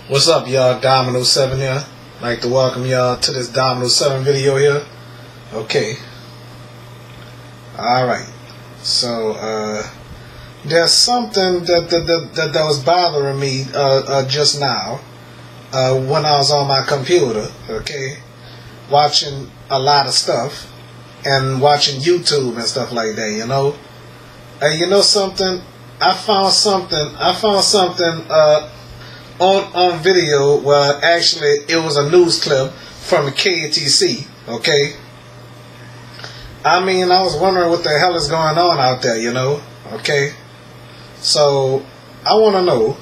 What's up, y'all? Dominoes 7 here. I'd like to welcome y'all to this Dominoes 7 video here. Okay. Alright. So, there's something that was bothering me just now when I was on my computer, okay? Watching a lot of stuff and watching YouTube and stuff like that, you know? And you know something? I found something on video where actually it was a news clip from KTC, okay? I mean, I was wondering what the hell is going on out there, you know, okay? So, I want to know.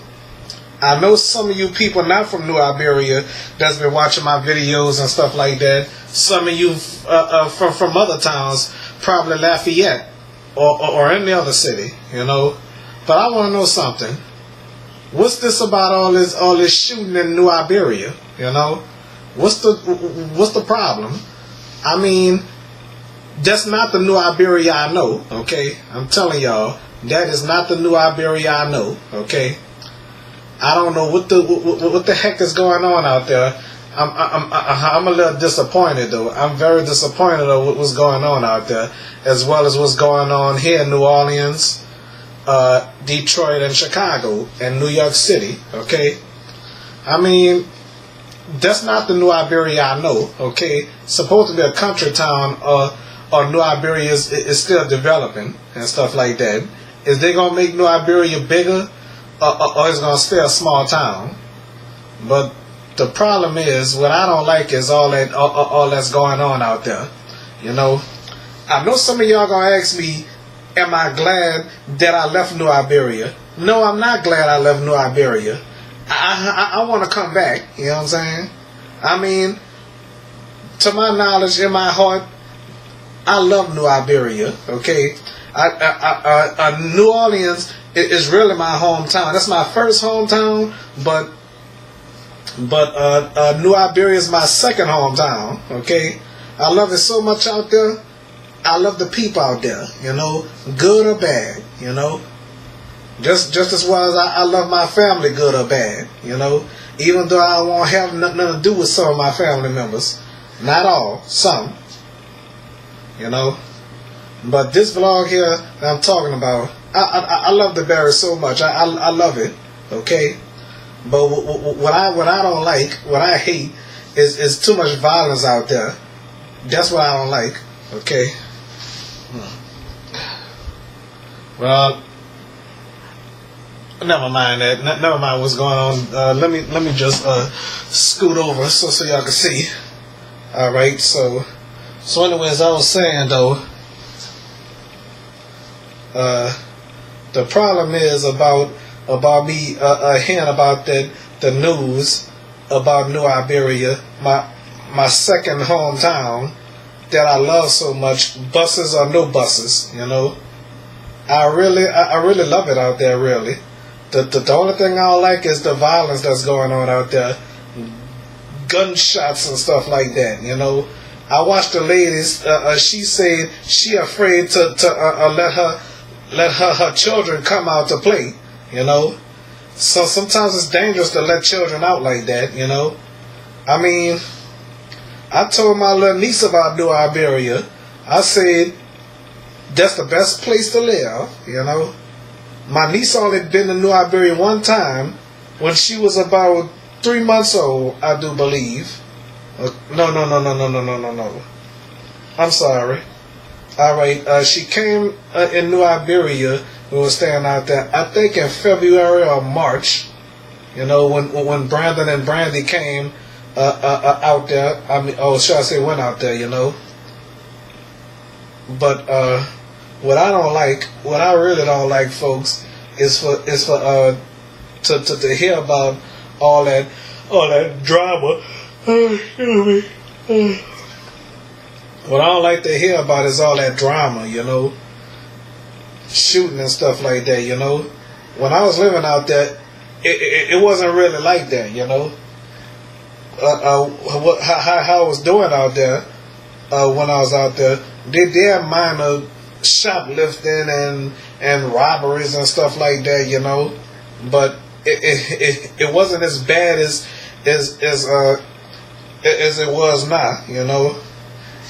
I know some of you people not from New Iberia that's been watching my videos and stuff like that. Some of you from other towns, probably Lafayette or any other city, you know. But I want to know something. What's this about all this shooting in New Iberia? You know, what's the problem? I mean, that's not the New Iberia I know. Okay, I'm telling y'all, that is not the New Iberia I know. Okay, I don't know what the heck is going on out there. I'm a little disappointed though. I'm very disappointed of what's going on out there, as well as what's going on here in New Orleans, Detroit and Chicago and New York City, okay? I mean, that's not the New Iberia I know, okay? Supposed to be a country town, or New Iberia is still developing and stuff like that. Is they gonna make New Iberia bigger, or is it gonna stay a small town? But the problem is, what I don't like is all that's going on out there, you know? I know some of y'all gonna ask me, am I glad that I left New Iberia? No, I'm not glad I left New Iberia. I want to come back, you know what I'm saying? I mean, to my knowledge, in my heart, I love New Iberia, okay? New Orleans is really my hometown. That's my first hometown, but New Iberia is my second hometown, okay? I love it so much out there. I love the people out there, you know, good or bad, you know. Just as well as I love my family, good or bad, you know. Even though I won't have nothing to do with some of my family members. Not all, some, you know. But this vlog here that I'm talking about, I love the Barry so much. I love it, okay. But what I don't like, what I hate, is too much violence out there. That's what I don't like, okay. Well, never mind that. Never mind what's going on. Let me just scoot over so y'all can see. All right. So anyways, I was saying though, the problem is about me hearing about the news about New Iberia, my second hometown that I love so much, buses or no buses, you know. I really love it out there, really. The only thing I don't like is the violence that's going on out there. Gunshots and stuff like that, you know. I watched the ladies, she said she afraid to let her children come out to play, you know. So sometimes it's dangerous to let children out like that, you know. I mean, I told my little niece about New Iberia. I said, that's the best place to live, you know. My niece only been to New Iberia one time when she was about 3 months old, I do believe. No. I'm sorry. All right, she came in New Iberia. We were staying out there, I think in February or March, you know, when Brandon and Brandy came out there. I mean, oh, should I say went out there, you know. But what I really don't like, folks, is for to hear about all that drama. What I don't like to hear about is all that drama, you know, shooting and stuff like that, you know. When I was living out there, it wasn't really like that, you know. How I was doing out there when I was out there, they had minor shoplifting and robberies and stuff like that, you know. But it wasn't as bad as it was now, you know.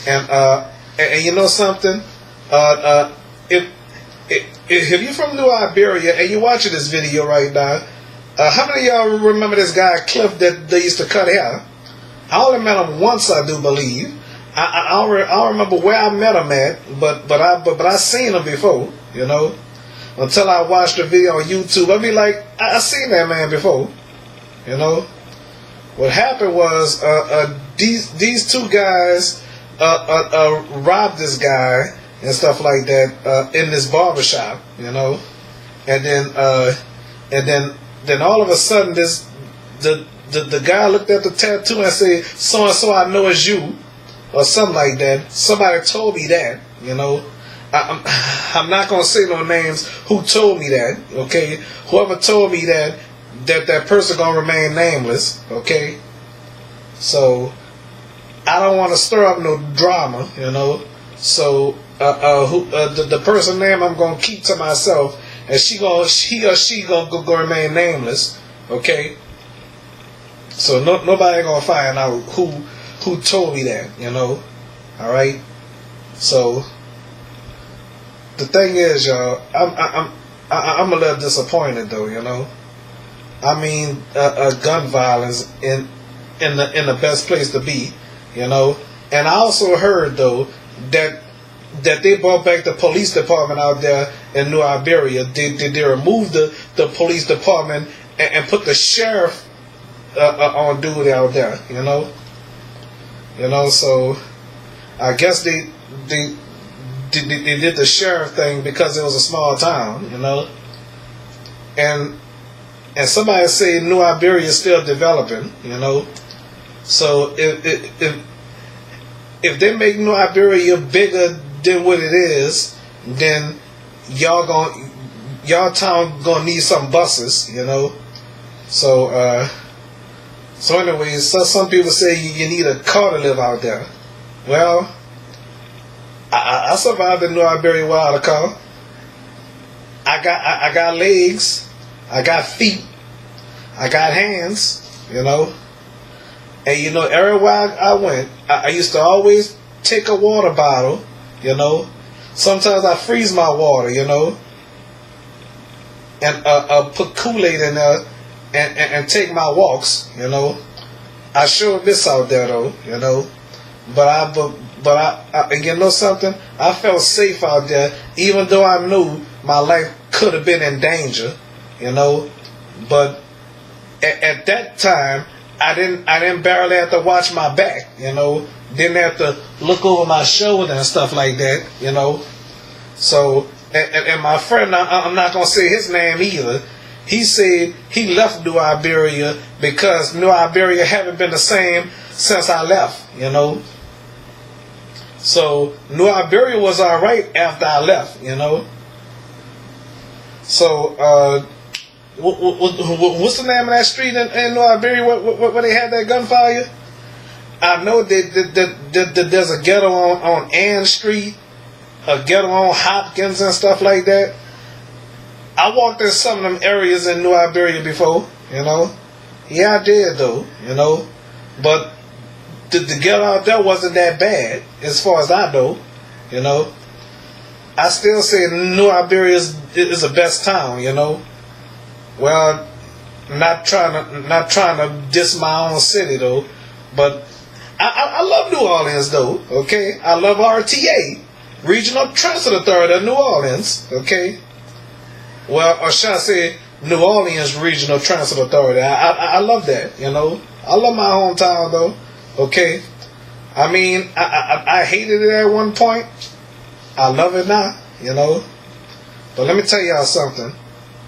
And you know something, if you're from New Iberia and you're watching this video right now, how many of y'all remember this guy Cliff that they used to cut hair? I only met him once, I do believe. I don't remember where I met him at, but I seen him before, you know. Until I watched the video on YouTube, I'd be like, I seen that man before, you know. What happened was these two guys robbed this guy and stuff like that in this barbershop, you know. And then all of a sudden the guy looked at the tattoo and said, so and so I know it's you, or something like that. Somebody told me that, you know. I'm not gonna say no names who told me that, okay? Whoever told me that person gonna remain nameless, okay? So I don't want to stir up no drama, you know. So the person name I'm gonna keep to myself, and he or she gonna remain nameless, okay? So nobody gonna find out who told me that, you know. All right. So the thing is, y'all, I'm a little disappointed though, you know. I mean, gun violence in the best place to be, you know. And I also heard though that they brought back the police department out there in New Iberia. They removed the police department and put the sheriff on duty out there, you know. You know, so I guess they did the sheriff thing because it was a small town, you know. And somebody say New Iberia is still developing, you know. So if they make New Iberia bigger than what it is, then y'all town gonna need some buses, you know. So anyways, some people say you need a car to live out there. Well, I survived in New Iberia without a car. I got legs, I got feet, I got hands, you know. And you know, everywhere I went, I used to always take a water bottle, you know. Sometimes I freeze my water, you know, and put Kool-Aid in there and take my walks, you know. I sure miss out there though, you know. But I you know something? I felt safe out there, even though I knew my life could have been in danger, you know. But at that time, I didn't barely have to watch my back, you know. Didn't have to look over my shoulder and stuff like that, you know. So, and my friend, I'm not gonna say his name either. He said he left New Iberia because New Iberia haven't been the same since I left, you know. So New Iberia was all right after I left, you know. So what's the name of that street in New Iberia where they had that gunfire? I know that there's a ghetto on Ann Street, a ghetto on Hopkins and stuff like that. I walked in some of them areas in New Iberia before, you know. Yeah, I did though, you know. But the ghetto out there wasn't that bad, as far as I know, you know. I still say New Iberia is the best town, you know. Well, not trying to diss my own city though, but I love New Orleans though. Okay, I love RTA, Regional Transit Authority of New Orleans. Okay, well, or should I say New Orleans Regional Transit Authority? I love that. You know, I love my hometown though. Okay, I mean I hated it at one point. I love it now. You know, but let me tell y'all something.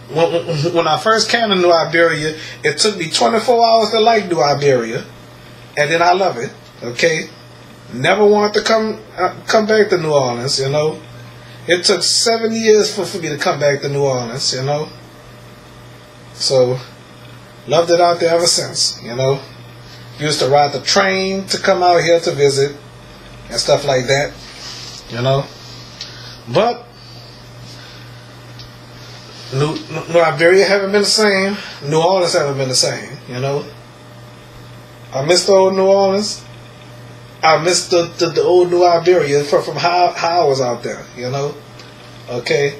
When I first came to New Iberia, it took me 24 hours to like New Iberia, and then I love it. Okay, never wanted to come back to New Orleans. You know, it took 7 years for me to come back to New Orleans. You know, so loved it out there ever since. You know, used to ride the train to come out here to visit and stuff like that. You know, But New Iberia haven't been the same. New Orleans haven't been the same. You know, I miss the old New Orleans. I miss the old New Iberia from how I was out there. You know, okay,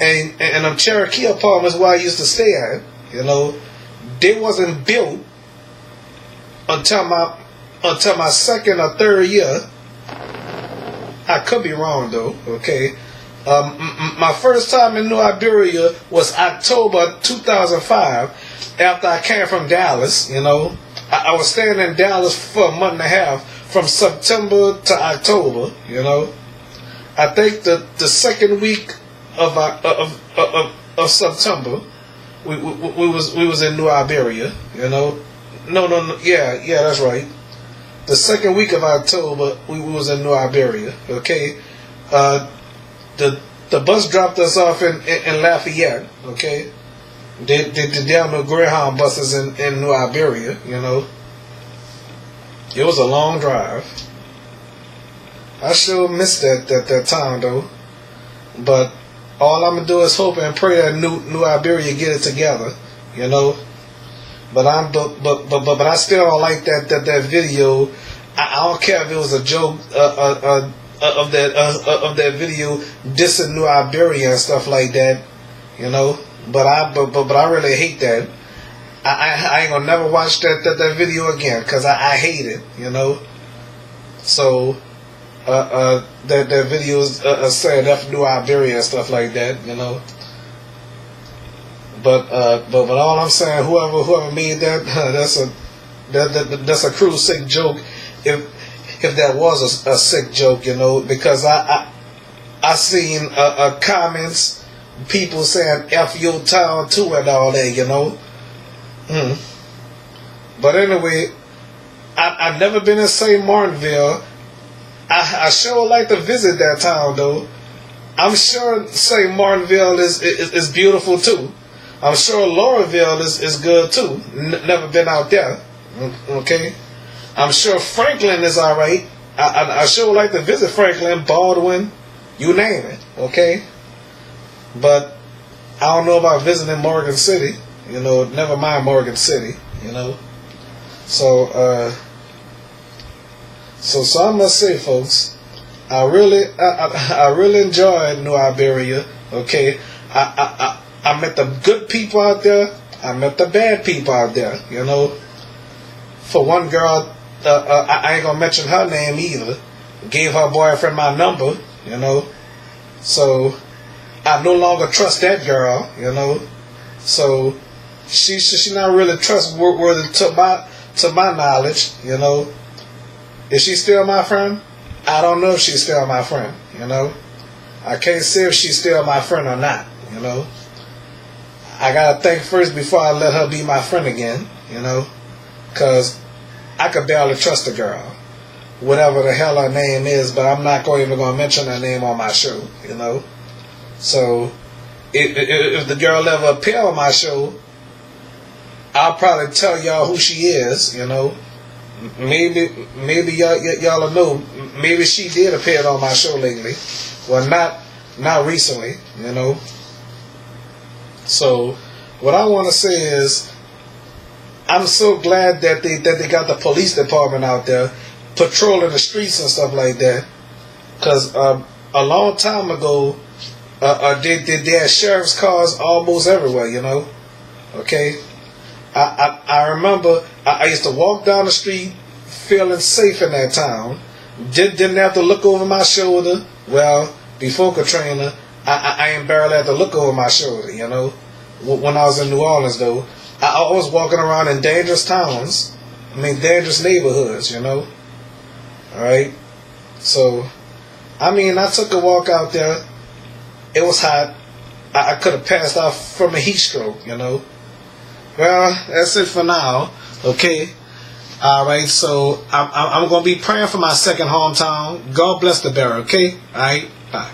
and them Cherokee apartments where I used to stay at. You know, they wasn't built until my second or third year. I could be wrong though. Okay. My first time in New Iberia was October 2005 after I came from Dallas. You know, I was staying in Dallas for a month and a half from September to October. You know, I think the second week of September we was in New Iberia. You know, no, yeah, that's right. The second week of October we was in New Iberia. Okay. The bus dropped us off in Lafayette, okay? They down the Greyhound buses in New Iberia, you know. It was a long drive. I sure missed that time though. But all I'm gonna do is hope and pray that New Iberia get it together, you know. But I still don't like that video. I don't care if it was a joke. Of that video dissing New Iberia and stuff like that, you know. But I really hate that. I ain't gonna never watch that video again because I hate it, you know. So that video is saying F New Iberia and stuff like that, you know. But all I'm saying, whoever made that, that's a cruel sick joke. If that was a sick joke, you know, because I seen comments, people saying F your town too and all that, you know. But anyway, I've never been in St. Martinville. I sure like to visit that town though. I'm sure St. Martinville is beautiful too. I'm sure Laurelville is good too. Never been out there. Okay. I'm sure Franklin is alright. I sure like to visit Franklin, Baldwin, you name it, okay? But I don't know about visiting Morgan City, you know, never mind Morgan City, you know. So I must say, folks, I really enjoyed New Iberia, okay? I met the good people out there, I met the bad people out there, you know. For one girl, I ain't gonna mention her name either, gave her boyfriend my number, you know. So I no longer trust that girl, you know. So she not really trustworthy to my knowledge, you know. Is she still my friend? I don't know if she's still my friend, you know. I can't say if she's still my friend or not, you know. I gotta think first before I let her be my friend again, you know, because I could barely trust the girl, whatever the hell her name is, but I'm not even going to mention her name on my show, you know. So if the girl ever appear on my show, I'll probably tell y'all who she is, you know. Maybe y'all will know. Maybe she did appear on my show lately. Well, not recently, you know. So what I want to say is, I'm so glad that they got the police department out there patrolling the streets and stuff like that. Because a long time ago, they had sheriff's cars almost everywhere, you know. Okay, I remember I used to walk down the street feeling safe in that town. Didn't have to look over my shoulder. Well, before Katrina, I ain't barely had to look over my shoulder, you know. When I was in New Orleans, though, I was walking around in dangerous towns. I mean, dangerous neighborhoods, you know. All right. So, I mean, I took a walk out there. It was hot. I could have passed out from a heat stroke, you know. Well, that's it for now. Okay. All right. So I'm gonna be praying for my second hometown. God bless the bearer. Okay. All right. Bye.